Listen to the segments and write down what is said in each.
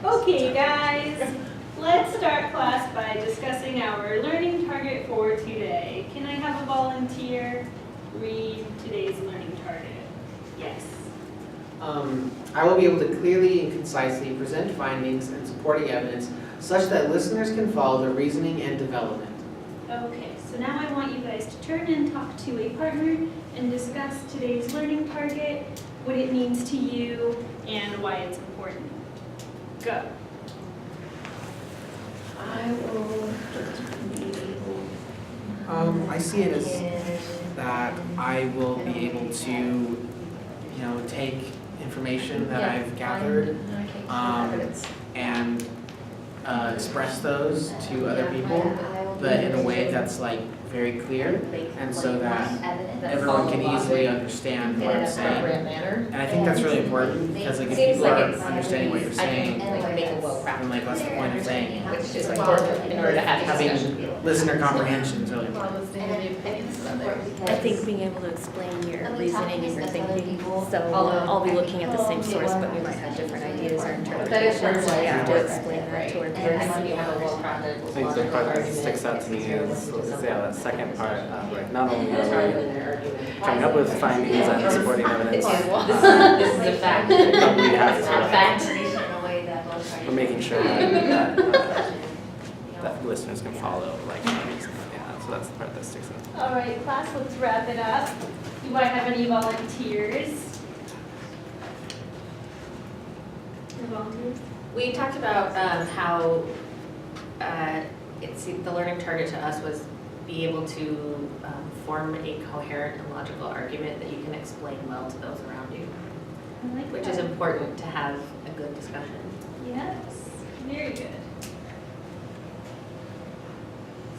Okay, guys, let's start class by discussing our learning target for today. Can I have a volunteer read today's learning target? Yes. I will be able to clearly and concisely present findings and supporting evidence such that listeners can follow the reasoning and development. Okay, so now I want you guys to turn and talk to a partner and discuss today's learning target, what it means to you, and why it's important. Go. I will be able. I see it as that I will be able to, take information that I've gathered and express those to other people, but in a way that's like very clear, and so that everyone can easily understand what I'm saying. And I think that's really important because like if people are understanding what you're saying, then like what's the point of saying it? Which is important in order to have Having listener comprehension is really important. I think being able to explain your reasoning and your thinking, so I'll be looking at the same source, but we might have different ideas or interpretations, so we have to explain that to our peers. I think the part that sticks out to me is that second part of like not only are we coming up with findings and supporting evidence, This is a fact. but we have Fact. to, we're making sure that listeners can follow like so that's the part that sticks out. All right, class, let's wrap it up. Do I have any volunteers? Any volunteers? We talked about how the learning target to us was be able to form a coherent and logical argument that you can explain well to those around you, I like which that. is important to have a good discussion. Yes, very good.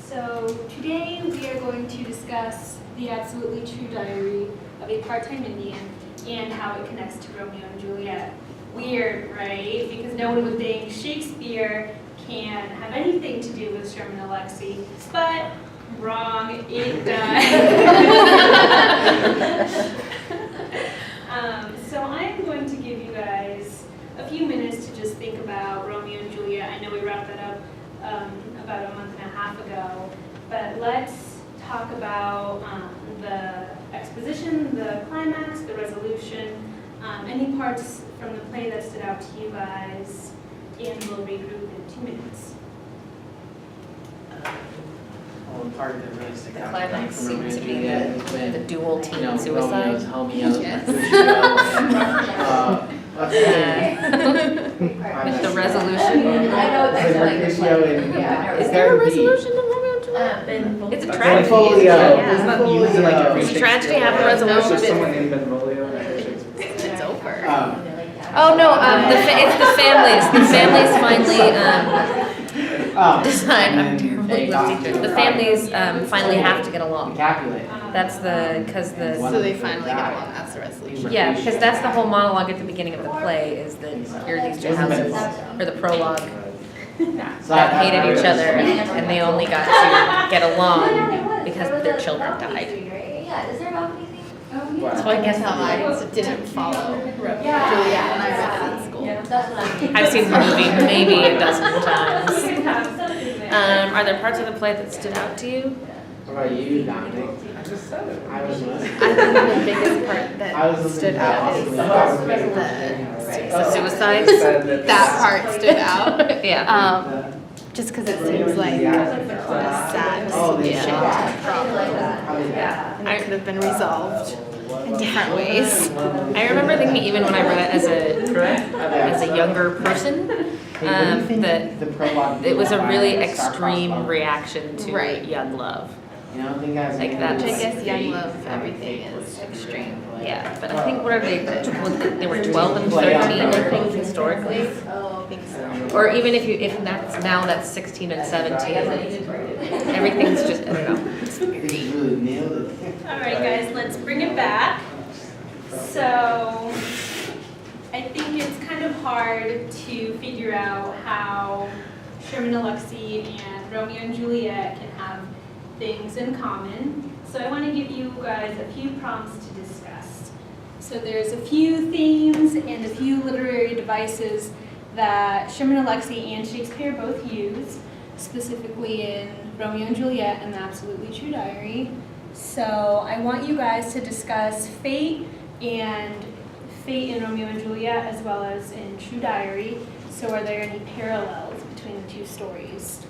So today we are going to discuss the absolutely true diary of a part-time Indian and how it connects to Romeo and Juliet. Weird, right? Because no one would think Shakespeare can have anything to do with Sherman and Alexie, but wrong, it does. So I'm going to give you guys a few minutes to just think about Romeo and Juliet. I know we wrapped that up about a month and a half ago, but let's talk about the exposition, the climax, the resolution, any parts from the play that stood out to you guys, and we'll regroup in 2 minutes. Well, the part that really stuck The out climax from seemed Romeo to and be Juliet the when, dual teen Romeo's suicide. Homeo's Yes. With The resolution. Is there a resolution to Romeo and Juliet? It's a tragedy. Benvolio. Yeah. It's not used in like every Does a tragedy have a It's just resolution? someone named Benvolio in every Shakespeare. It's over. Oh, no, it's the families. The families finally decide, I'm terrible with teachers. The families finally have to get along. Capulet. That's because the, So they finally get along, that's the resolution. yeah, because that's the whole monologue at the beginning of the play, is that here are these two houses, or the prologue, that hated each other, and they only got to get along because their children died. So I guess I didn't follow Juliet when I read it in school. I've seen the movie maybe a dozen times. We can have something there. Are there parts of the play that stood out to you? What about you, Dominic? I just said it. I was I think the biggest part I that was stood out is The suicides? that part stood out. Yeah. Just because it seems like a sad solution to the problem. And it could have been resolved in different ways. I remember thinking, even when I read it as a younger person, that it was a really extreme reaction to Right. young love. You know, I think that's Like that's- Which I guess young love, everything is extreme. Yeah, but I think what are they were 12 and 13, I think, historically. I think so. Or even if that's 16 and 17, everything's just, I don't know. You really nailed it. All right, guys, let's bring it back. So I think it's kind of hard to figure out how Sherman and Alexie and Romeo and Juliet can have things in common. So I want to give you guys a few prompts to discuss. So there's a few themes and a few literary devices that Sherman Alexie and Shakespeare both use, specifically in Romeo and Juliet and the Absolutely True Diary. So I want you guys to discuss fate in Romeo and Juliet as well as in True Diary. So are there any parallels between the two stories?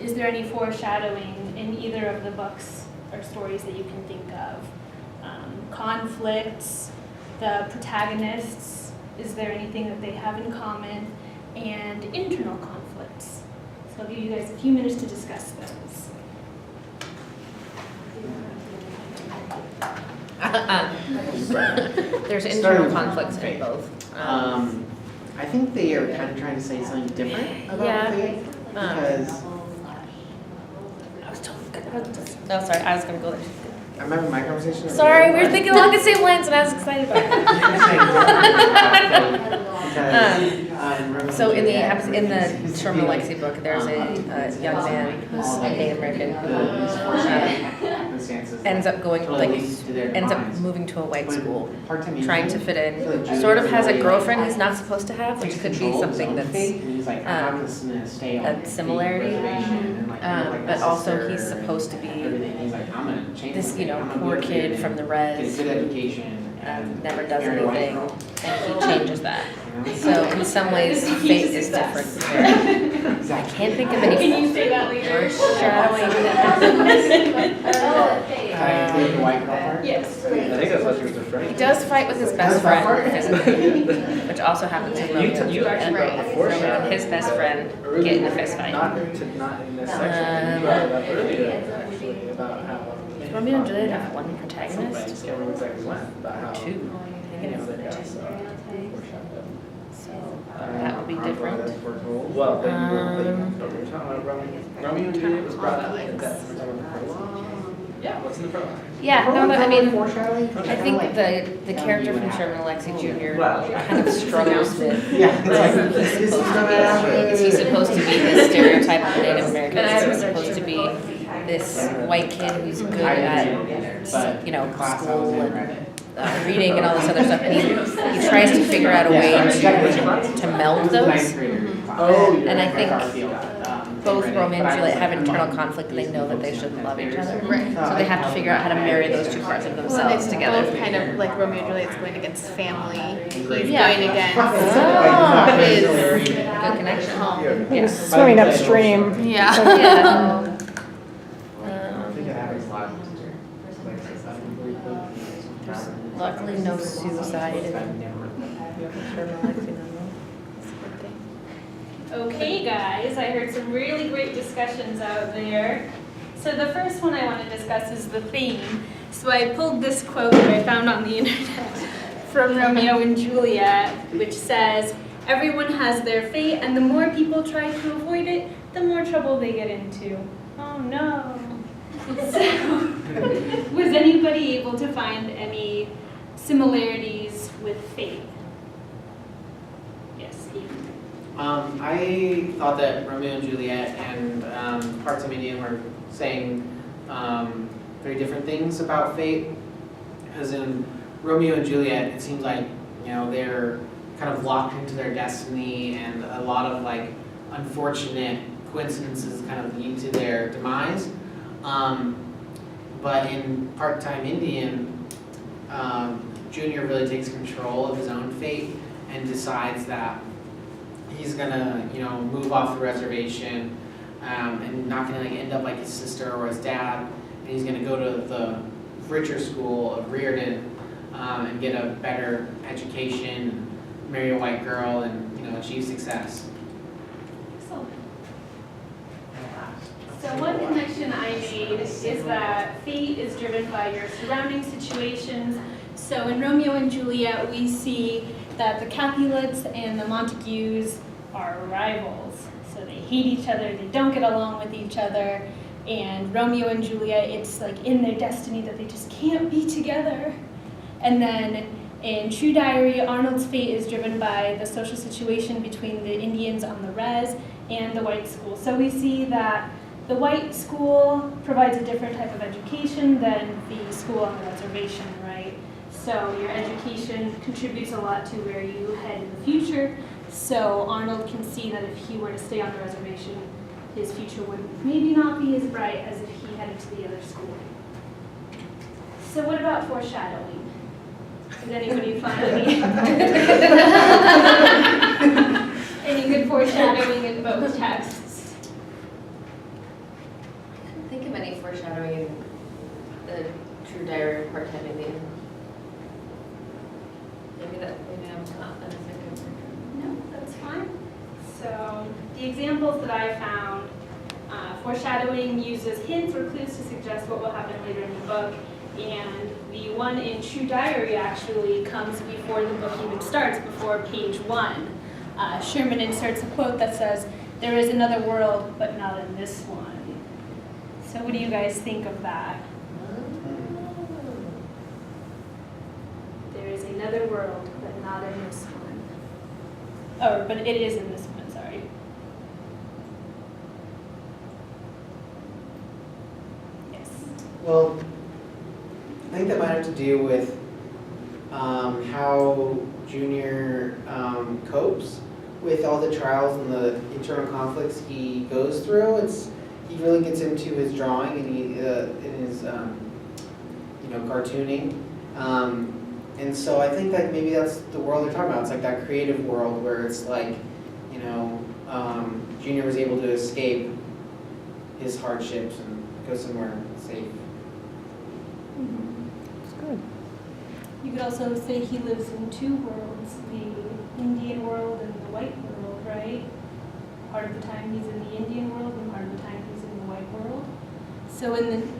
Is there any foreshadowing in either of the books or stories that you can think of? Conflicts, the protagonists, is there anything that they have in common? And internal conflicts. So I'll give you guys a few minutes to discuss those. There's internal conflicts in both. I think they are kind of trying to say something different about Yeah. fate, because No, sorry, I was gonna go there. I remember my conversation. Sorry, we were thinking along the same lines and I was excited about it. So in the Sherman Alexie book, there's a young man who's Native American who ends up moving to a white school, trying to fit in, sort of has a girlfriend he's not supposed to have, which could be something that's a similarity. But also he's supposed to be this, poor kid from the res, never does anything, and he changes that. So in some ways, fate is different. I can't think of any. Can you say that later? Foreshadowing. Yes. I think that's what she was referring He to. does fight with his best friend physically, which also happens in Romeo and You actually Juliet. brought the foreshadowing. And his best friend get in a fist fight. Not in this section, you brought it up earlier, actually, about how. Does Romeo and Juliet have one Somebody, I protagonist? just can't remember exactly when, about how. Two. I think it's they got two. some foreshadowing. So that would be different. Well, but you were talking about Romeo and Juliet was brought up in that. We're talking about the prologue. Yeah, what's in the prologue? Yeah, no, I mean, foreshadowing. I think the character from Sherman Alexie Jr. kind of struggles with. Yeah, it's Is he supposed to be this stereotype of a Native American? Is he supposed to be this white kid who's good at, school and reading and all this other stuff? And he tries to figure out a way to meld those. And I think both Romeo and Juliet have internal conflict, and they know that they should love each other. Right. So they have to figure out how to marry those two parts of Well, themselves it's together. both kind of like Romeo and Juliet's going against family. He's Yeah. going against Good his connection. home. Yeah. Swimming upstream. Yeah. Yeah. Luckily, no suicide in Sherman Alexie novel. Okay, guys, I heard some really great discussions out there. So the first one I want to discuss is the theme. So I pulled this quote that I found on the internet from Romeo and Juliet, which says, "Everyone has their fate, and the more people try to avoid it, the more trouble they get into." Oh no. So, was anybody able to find any similarities with fate? Yes, Steve. I thought that Romeo and Juliet and Parts of Indian were saying very different things about fate. Because in Romeo and Juliet, it seems like they're kind of locked into their destiny, and a lot of unfortunate coincidences kind of lead to their demise. But in Part-Time Indian, Junior really takes control of his own fate and decides that he's gonna, move off the reservation and not gonna end up like his sister or his dad, and he's gonna go to the richer school of Reardon and get a better education, marry a white girl, and achieve success. Excellent. So one connection I made is that fate is driven by your surrounding situations. So in Romeo and Juliet, we see that the Capulets and the Montagues are rivals. So they hate each other, they don't get along with each other. And Romeo and Juliet, it's in their destiny that they just can't be together. And then in True Diary, Arnold's fate is driven by the social situation between the Indians on the res and the white school. So we see that the white school provides a different type of education than the school on the reservation, right? So your education contributes a lot to where you head in the future. So Arnold can see that if he were to stay on the reservation, his future would maybe not be as bright as if he headed to the other school. So what about foreshadowing? Did anybody find any good foreshadowing in both texts? I couldn't think of any foreshadowing in the True Diary of Part-Time Indian. Maybe I'm not effective. No, that's fine. So the examples that I found, foreshadowing uses hints or clues to suggest what will happen later in the book, and the one in True Diary actually comes before the book even starts, before page 1. Sherman inserts a quote that says, "There is another world, but not in this one." So what do you guys think of that? There is another world, but not in this one. Oh, but it is in this one, sorry. Yes. Well, I think that might have to do with how Junior copes with all the trials and the internal conflicts he goes through. He really gets into his drawing and in his cartooning, and so I think that maybe that's the world they're talking about. It's like that creative world where it's like, Junior was able to escape his hardships and go somewhere safe. You could also say he lives in two worlds, the Indian world and the white world, right? Part of the time he's in the Indian world and part of the time he's in the white world. So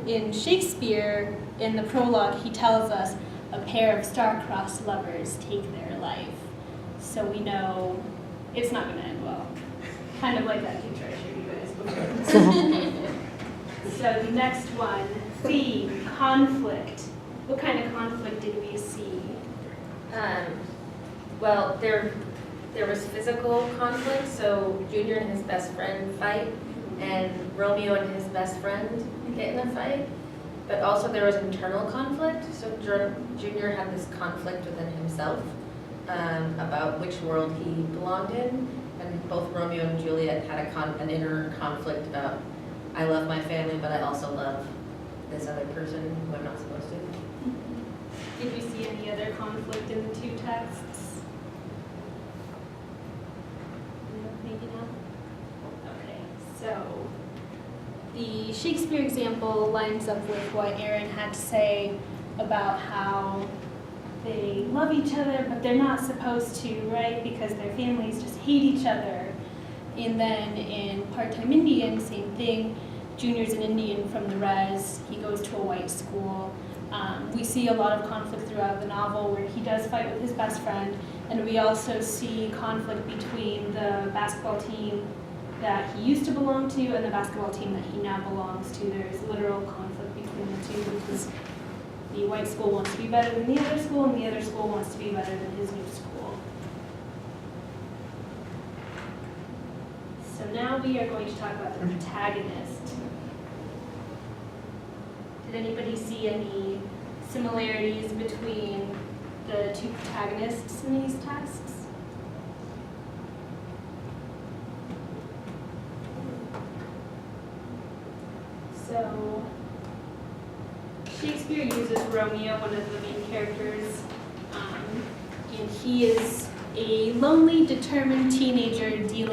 in Shakespeare, in the prologue, he tells us a pair of star-crossed lovers take their life. So we know it's not going to end well. Kind of like that picture I showed you guys before. So the next one, theme, conflict. What kind of conflict did we see? Well, there was physical conflict, so Junior and his best friend fight, and Romeo and his best friend get in a fight. But also there was internal conflict, so Junior had this conflict within himself about which world he belonged in, and both Romeo and Juliet had an inner conflict about, I love my family, but I also love this other person who I'm not supposed to. Did you see any other conflict in the two texts? No, maybe not? Okay, so the Shakespeare example lines up with what Erin had to say about how they love each other, but they're not supposed to, right? Because their families just hate each other. And then in Part-Time Indian, same thing. Junior's an Indian from the res. He goes to a white school. We see a lot of conflict throughout the novel where he does fight with his best friend, and we also see conflict between the basketball team that he used to belong to and the basketball team that he now belongs to. There's literal conflict between the two because the white school wants to be better than the other school, and the other school wants to be better than his new school. So now we are going to talk about the protagonist. Did anybody see any similarities between the two protagonists in these texts? So, Shakespeare uses Romeo, one of the main characters, and he is a lonely, determined teenager dealing